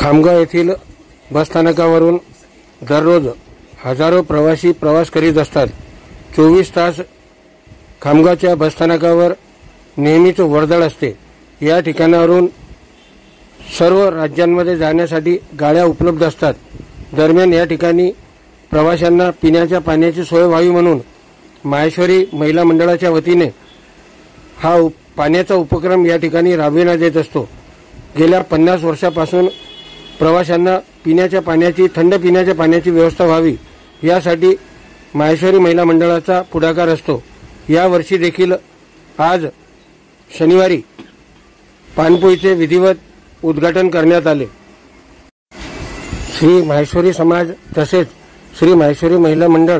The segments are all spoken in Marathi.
खामगाव येथील बसस्थानकावरून दररोज हजारो प्रवासी प्रवास करीत असतात। 24 तास खामगावच्या बसस्थानकावर नेहमीच वर्दळ असते। या ठिकाणावरून सर्व राज्यांमध्ये जाण्यासाठी गाड्या उपलब्ध असतात। दरम्यान या ठिकाणी प्रवाशांना पिण्याच्या पाण्याची सोय व्हावी म्हणून माहेश्वरी महिला मंडळाच्या वतीने हा पाण्याचा उपक्रम या ठिकाणी राबविण्यात येत असतो। गेल्या 50 वर्षापासून प्रवाशांना पिण्याच्या पाण्याची थंड पिण्याच्या पाण्याची व्यवस्था व्हावी यासाठी माहेश्वरी महिला मंडळाचा पुढाकार असतो। या वर्षी देखील आज शनिवारी पाणपोईचे विधिवत उद्घाटन करण्यात आले। श्री माहेश्वरी समाज तसेच श्री माहेश्वरी महिला मंडळ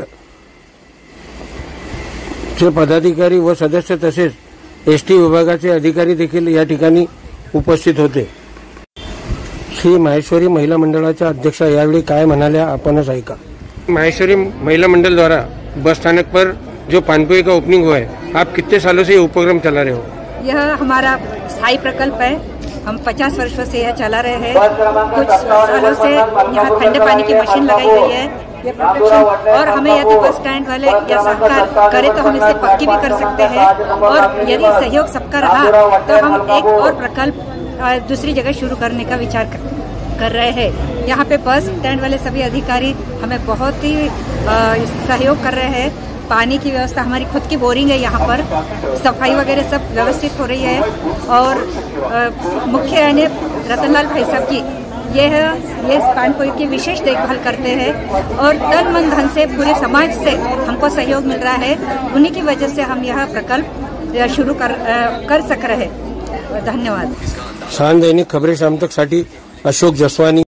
चे पदाधिकारी व सदस्य तसेच एसटी विभागाचे अधिकारी देखील या ठिकाणी उपस्थित होते। श्री माहेश्वरी महिला मंडळाच्या अध्यक्षा यावेळी काय म्हणाल्या आपणच ऐका। माहेश्वरी महिला मंडल द्वारा बस स्थानक पर जो पानपोई का ओपनिंग हुआ है, आप कितने सालों से ये उपक्रम चला रहे हो? यह हमारा स्थायी प्रकल्प है। हम 50 वर्षों से यह चला रहे हैं। कुछ सालों से यहाँ ठंडे पानी की मशीन लगाई गई है। ये प्रोटेक्शन और हमें यदि बस स्टैंड वाले या सहकार करे तो हम इसे पक्की भी कर सकते हैं। और यदि सहयोग सबका रहा तो हम एक और प्रकल्प दूसरी जगह शुरू करने का विचार कर रहे हैं। यहाँ पे बस स्टैंड वाले सभी अधिकारी हमें बहुत ही सहयोग कर रहे हैं। पानी की व्यवस्था, हमारी खुद की बोरिंग है, यहाँ पर सफाई वगैरह सब व्यवस्थित हो रही है। और मुख्य यानी रतनलाल भाई साहब जी ये पानपोई की विशेष देखभाल करते हैं और तन मन धन से पूरे समाज से हमको सहयोग मिल रहा है। उन्हीं की वजह से हम यह प्रकल्प शुरू कर सक रहे हैं। धन्यवाद। शान दैनिक खबरें शाम तक साठी अशोक जसवानी।